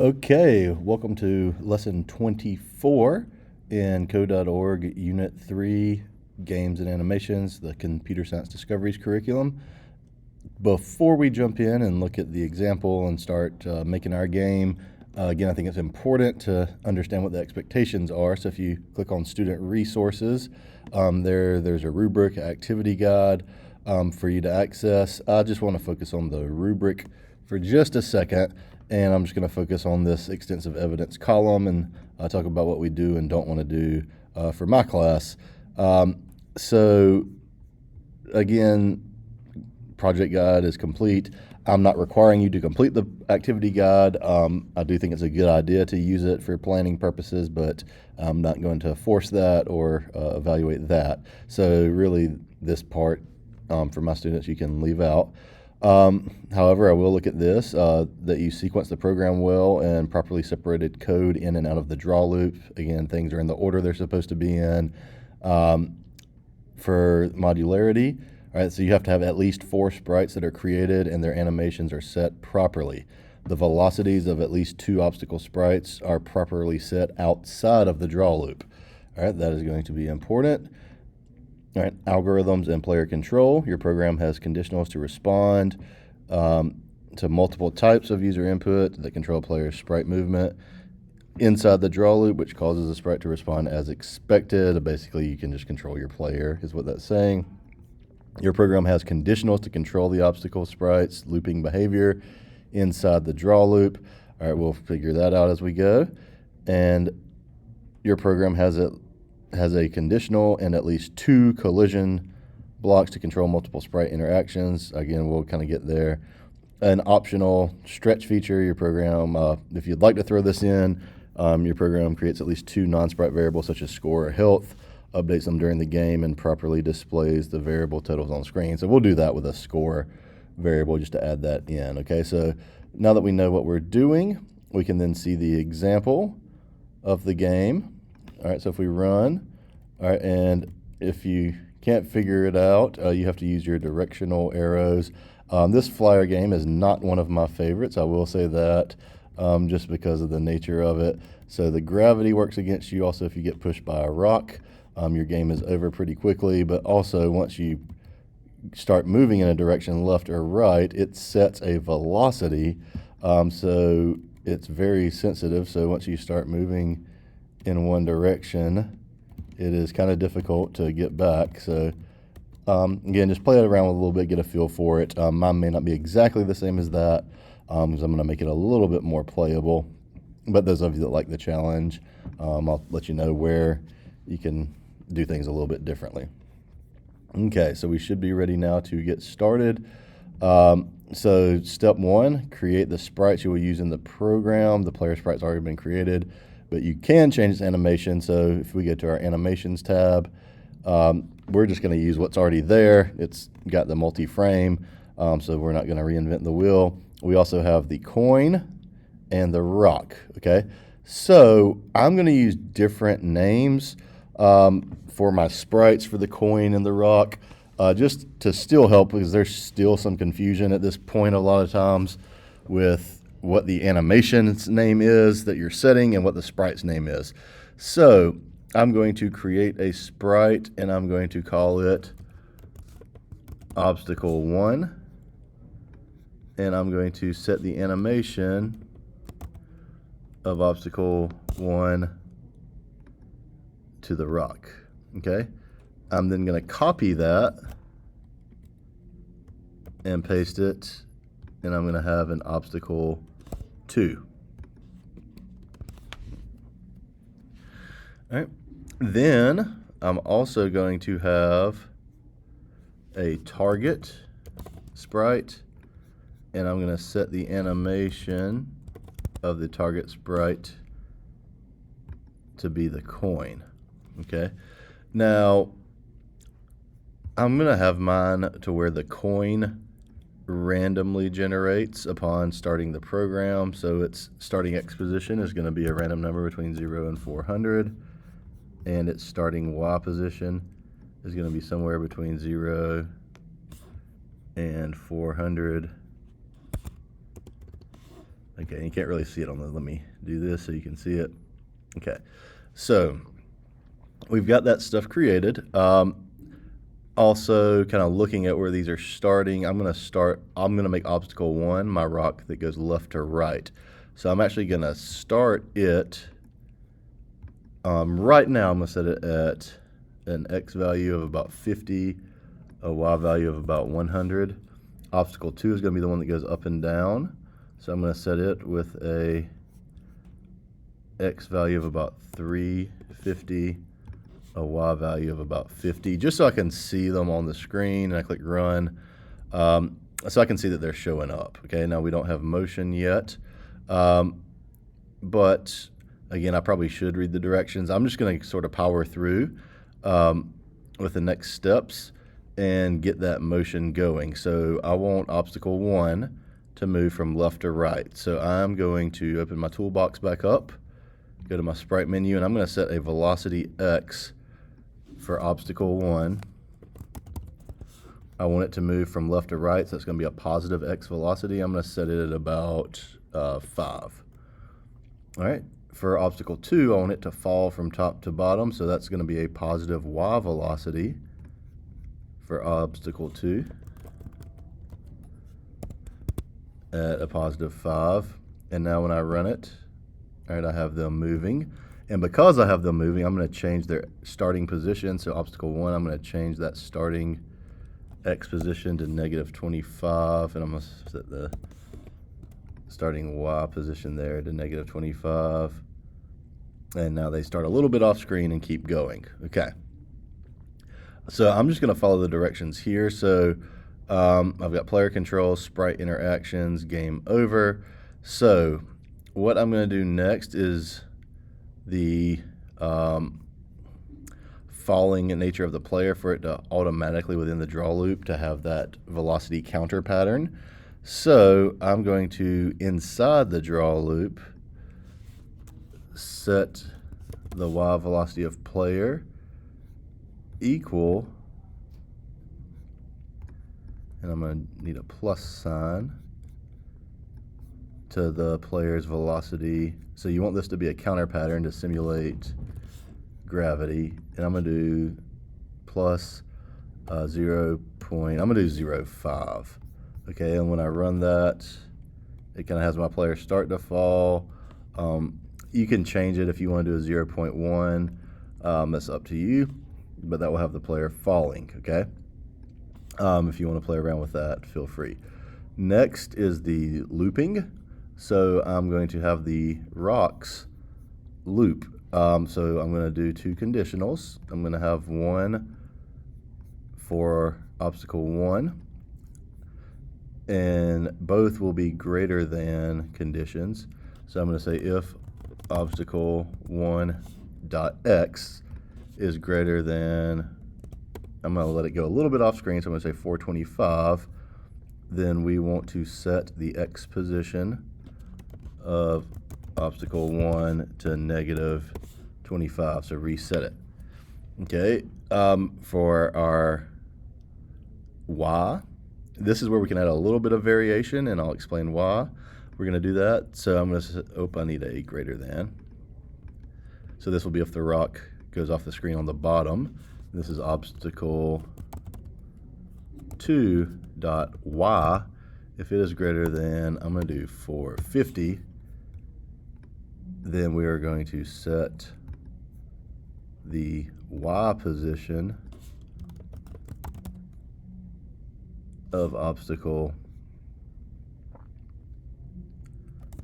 Okay, welcome to lesson 24 in Code.org Unit 3, Games and Animations, the Computer Science Discoveries curriculum. Before we jump in and look at the example and start making our game, again, I think it's important to understand what the expectations are. So if you click on Student Resources, there's a rubric activity guide for you to access. I just want to focus on the rubric for just a second, and I'm just going to focus on this extensive evidence column and talk about what we do and don't want to do for my class. So again, project guide is complete. I'm not requiring you to complete the activity guide. I do think it's a good idea to use it for planning purposes, but I'm not going to force that or evaluate that. So really this part for my students you can leave out. However, I will look at this, that you sequence the program well and properly separated code in and out of the draw loop. Again, things are in the order they're supposed to be in. For modularity, all right, so you have to have at least 4 sprites that are created and their animations are set properly. The velocities of at least 2 obstacle sprites are properly set outside of the draw loop. All right, that is going to be important. All right, algorithms and player control. Your program has conditionals to respond to multiple types of user input that control player's sprite movement inside the draw loop, which causes the sprite to respond as expected. Basically, you can just control your player, is what that's saying. Your program has conditionals to control the obstacle sprites, looping behavior inside the draw loop. All right, we'll figure that out as we go. And your program has a conditional and at least 2 collision blocks to control multiple sprite interactions. Again, we'll kind of get there. An optional stretch feature, your program, if you'd like to throw this in, your program creates at least 2 non-sprite variables such as score or health, updates them during the game, and properly displays the variable totals on screen. So we'll do that with a score variable just to add that in. Okay, so now that we know what we're doing, we can then see the example of the game. All right, so if we run, all right, and if you can't figure it out, you have to use your directional arrows. This flyer game is not one of my favorites, I will say that, just because of the nature of it. So the gravity works against you also if you get pushed by a rock. Your game is over pretty quickly, but also once you start moving in a direction left or right, it sets a velocity, so it's very sensitive. So once you start moving in one direction, it is kind of difficult to get back. So again, just play it around with a little bit, get a feel for it. Mine may not be exactly the same as that, because I'm going to make it a little bit more playable. But those of you that like the challenge, I'll let you know where you can do things a little bit differently. Okay, so we should be ready now to get started. So step 1, create the sprites you will use in the program. The player sprite's already been created, but you can change its animation. So if we go to our animations tab, we're just going to use what's already there. It's got the multi-frame, so we're not going to reinvent the wheel. We also have the coin and the rock, okay? So I'm going to use different names for my sprites for the coin and the rock, just to still help, because there's still some confusion at this point a lot of times with what the animation's name is that you're setting and what the sprite's name is. So I'm going to create a sprite and I'm going to call it obstacle 1, and I'm going to set the animation of obstacle 1 to the rock. Okay, I'm then going to copy that and paste it, and I'm going to have an obstacle 2. All right, then I'm also going to have a target sprite, and I'm going to set the animation of the target sprite to be the coin. Okay, now I'm going to have mine to where the coin randomly generates upon starting the program. So its starting X position is going to be a random number between 0 and 400, and its starting Y position is going to be somewhere between 0 and 400 Okay, you can't really see it on the, let me do this so you can see it. Okay, so we've got that stuff created. Also, kind of looking at where these are starting, I'm going to make obstacle 1 my rock that goes left to right. So I'm actually going to start it, right now I'm going to set it at an X value of about 50, a Y value of about 100. Obstacle 2 is going to be the one that goes up and down. So I'm going to set it with a X value of about 350, a Y value of about 50, just so I can see them on the screen, and I click run, so I can see that they're showing up. Okay, now we don't have motion yet, but again, I probably should read the directions. I'm just going to sort of power through with the next steps and get that motion going. So I want obstacle 1 to move from left to right. So I'm going to open my toolbox back up, go to my sprite menu, and I'm going to set a velocity X for obstacle 1. I want it to move from left to right, so it's going to be a positive X velocity. I'm going to set it at about 5. All right. For obstacle 2, I want it to fall from top to bottom, so that's going to be a positive Y velocity for obstacle 2 at a positive 5. And now when I run it, all right, I have them moving. And because I have them moving, I'm going to change their starting position. So obstacle 1, I'm going to change that starting X position to -25, and I'm going to set the starting Y position there to -25. And now they start a little bit off screen and keep going. Okay. So I'm just going to follow the directions here. So I've got player controls, sprite interactions, game over. So what I'm going to do next is the falling nature of the player, for it to automatically within the draw loop to have that velocity counter pattern. So I'm going to, inside the draw loop, set the Y velocity of player equal, and I'm going to need a plus sign to the player's velocity. So you want this to be a counter pattern to simulate gravity, and I'm going to do plus 0. I'm going to do 0.5. Okay, and when I run that, it kind of has my player start to fall. You can change it if you want to do a 0.1. That's up to you, but that will have the player falling. Okay. If you want to play around with that, feel free. Next is the looping. So I'm going to have the rocks loop. So I'm going to do 2 conditionals. I'm going to have one for obstacle 1, and both will be greater than conditions. So I'm going to say if obstacle 1.x is greater than, I'm going to let it go a little bit off screen, so I'm going to say 425. Then we want to set the X position of obstacle 1 to -25, so reset it. Okay, for our Y, this is where we can add a little bit of variation, and I'll explain why we're going to do that. So I'm going to, I need a greater than. So this will be if the rock goes off the screen on the bottom. This is obstacle 2.y. If it is greater than, I'm going to do 450. Then we are going to set the Y position of obstacle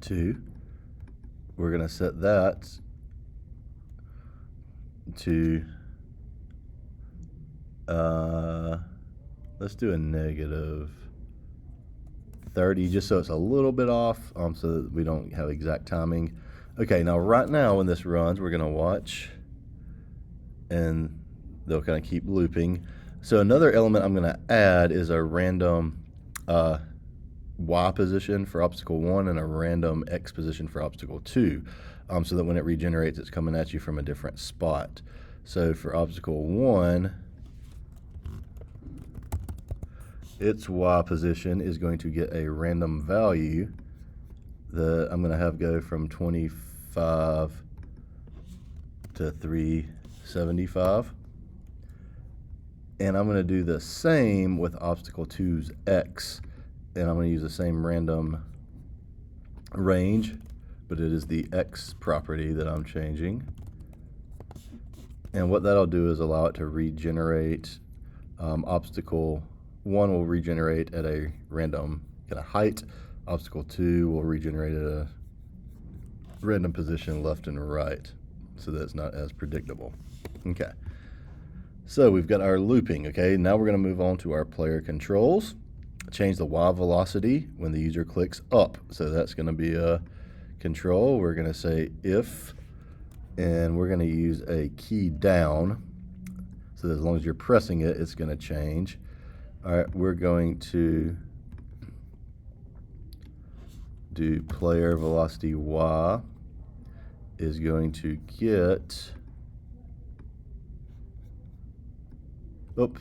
2. We're going to set that to, let's do a -30, just so it's a little bit off, so that we don't have exact timing. Okay, now right now when this runs, we're going to watch, and they'll kind of keep looping. So another element I'm going to add is a random Y position for obstacle 1 and a random X position for obstacle 2, so that when it regenerates, it's coming at you from a different spot. So for obstacle 1, its Y position is going to get a random value I'm going to have go from 25 to 375. And I'm going to do the same with obstacle 2's X. And I'm going to use the same random range, but it is the X property that I'm changing. And what that'll do is allow it to regenerate. Obstacle 1 will regenerate at a random kind of height. Obstacle 2 will regenerate at a random position left and right, so that it's not as predictable. Okay. So we've got our looping, okay? Now we're going to move on to our player controls. Change the Y velocity when the user clicks up. So that's going to be a control. We're going to say if, and we're going to use a key down. So that as long as you're pressing it, it's going to change. All right, we're going to do player velocity Y is going to get,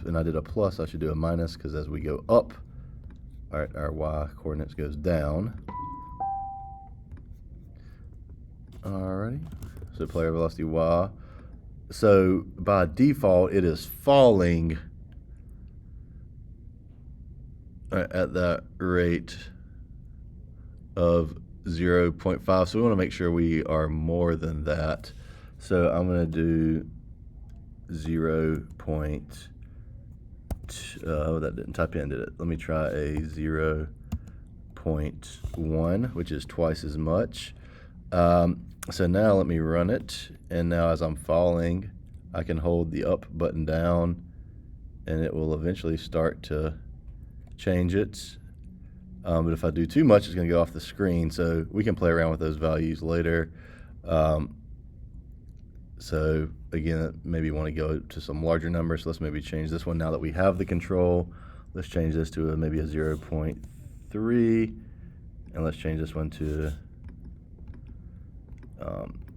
and I did a plus, I should do a minus because as we go up, all right, our Y coordinates goes down. Alrighty, so player velocity Y. So by default, it is falling at that rate of 0.5. So we want to make sure we are more than that. So I'm going to do 0.2. That didn't type in, did it? Let me try a 0.1, which is twice as much. So now let me run it, and now as I'm falling, I can hold the up button down, and it will eventually start to change it. But if I do too much, it's going to go off the screen, so we can play around with those values later. So again, maybe you want to go to some larger numbers, so let's maybe change this one now that we have the control. Let's change this to maybe a 0.3, and let's change this one to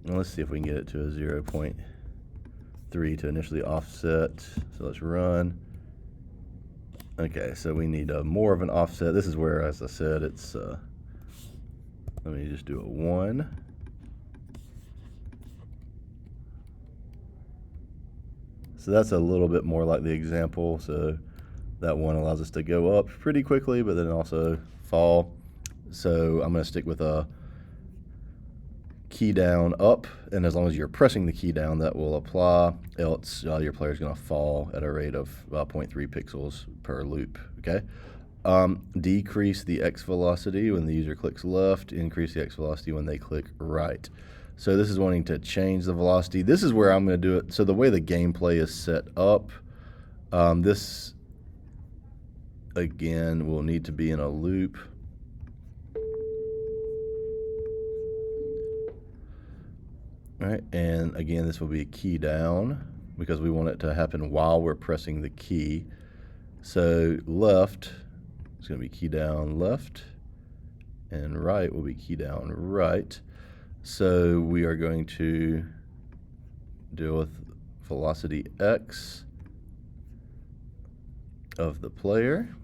let's see if we can get it to a 0.3 to initially offset. So let's run. Okay, so we need more of an offset. This is where, as I said, it's, let me just do a 1. So that's a little bit more like the example. So that 1 allows us to go up pretty quickly, but then also fall. So I'm going to stick with a key down up, and as long as you're pressing the key down, that will apply, else your player is going to fall at a rate of about 0.3 pixels per loop. Okay. Decrease the X velocity when the user clicks left, increase the X velocity when they click right. So this is wanting to change the velocity. This is where I'm going to do it. So the way the gameplay is set up, this again will need to be in a loop. All right, and again, this will be a key down because we want it to happen while we're pressing the key. So left is going to be key down left, and right will be key down right. So we are going to deal with velocity X of the player.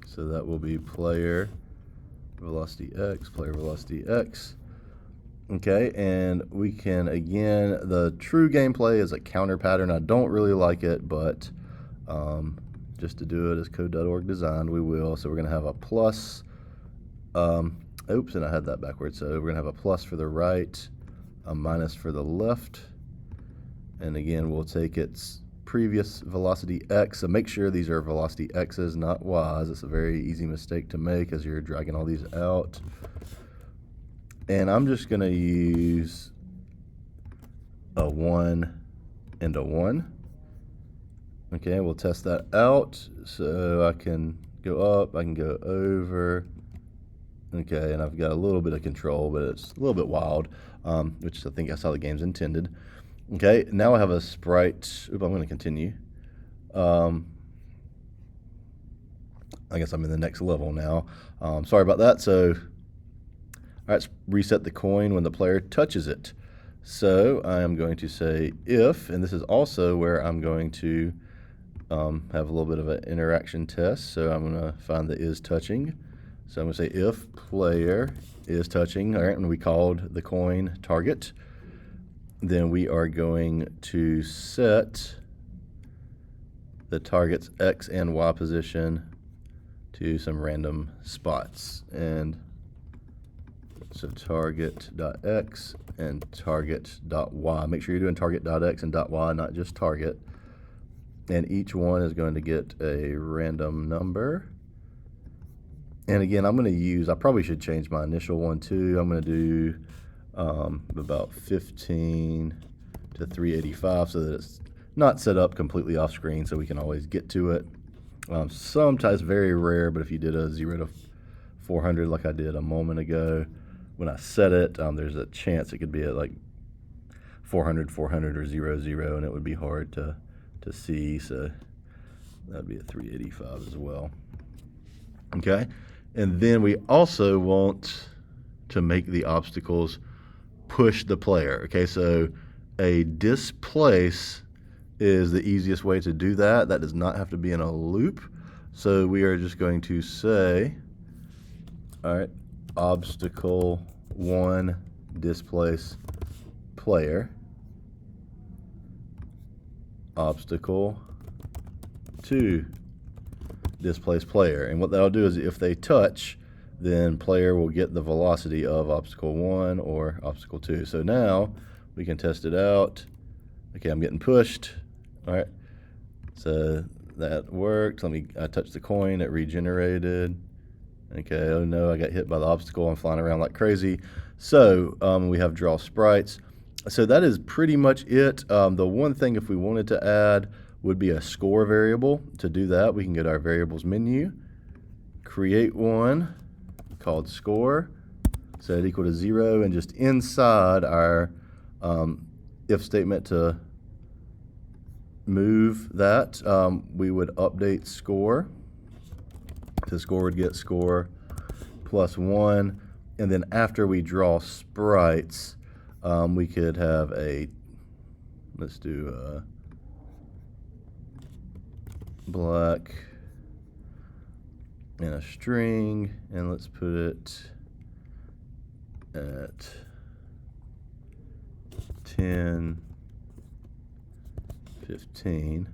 So that will be player velocity X, player velocity X. Okay, and we can, again, the true gameplay is a counter pattern. I don't really like it, but just to do it as code.org designed, we will. So we're going to have a plus. Oops, and I had that backwards. So we're going to have a plus for the right, a minus for the left. And again, we'll take its previous velocity X. So make sure these are velocity X's, not Y's. It's a very easy mistake to make as you're dragging all these out. And I'm just going to use a 1 and a 1. Okay, we'll test that out. So I can go up, I can go over. Okay, and I've got a little bit of control, but it's a little bit wild, which I think that's how the game's intended. Okay, now I have a sprite. Oop, I'm going to continue. I guess I'm in the next level now. Sorry about that. So all right, let's reset the coin when the player touches it. So I am going to say if, and this is also where I'm going to have a little bit of an interaction test. So I'm going to find the is touching. So I'm going to say if player is touching, all right, and we called the coin target. Then we are going to set the target's X and Y position to some random spots. And so target.x and target.y. Make sure you're doing target.x and .y, not just target. And each one is going to get a random number. And again, I'm going to use, I probably should change my initial one too. I'm going to do about 15 to 385 so that it's not set up completely off screen so we can always get to it. Sometimes very rare, but if you did a 0 to 400 like I did a moment ago, when I set it, there's a chance it could be at like 400, 400 or 0, 0, and it would be hard to see, so that'd be a 385 as well. Okay, and then we also want to make the obstacles push the player. Okay, so a displace is the easiest way to do that. That does not have to be in a loop. So we are just going to say, all right, obstacle 1 displace player, obstacle 2 displace player. And what that'll do is if they touch, then player will get the velocity of obstacle 1 or obstacle 2. So now we can test it out. Okay, I'm getting pushed. All right, so that worked. I touched the coin, it regenerated. Okay, oh no, I got hit by the obstacle. I'm flying around like crazy. So we have draw sprites. So that is pretty much it. The one thing, if we wanted to add, would be a score variable. To do that, we can go to our variables menu, create one called score, set it equal to 0, and just inside our if statement to move that, we would update score. The score would get score plus 1, and then after we draw sprites, we could have a, let's do black and a string, and let's put it at 10, 15.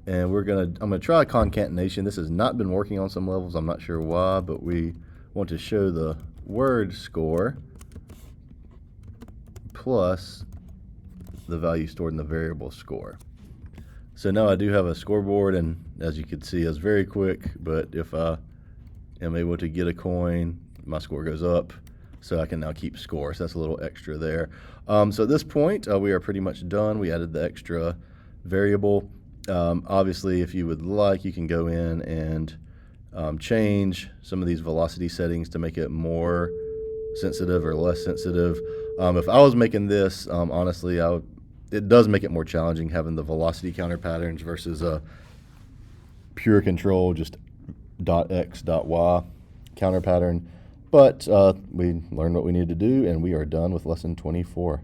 And I'm gonna try concatenation. This has not been working on some levels. I'm not sure why, but we want to show the word score plus the value stored in the variable score. So now I do have a scoreboard, and as you can see, it's very quick, but if I am able to get a coin, my score goes up, so I can now keep score. So that's a little extra there. So at this point, we are pretty much done. We added the extra variable. Obviously, if you would like, you can go in and change some of these velocity settings to make it more sensitive or less sensitive. If I was making this, honestly, it does make it more challenging having the velocity counter patterns versus a pure control, just .x, .y counter pattern. But we learned what we needed to do, and we are done with lesson 24.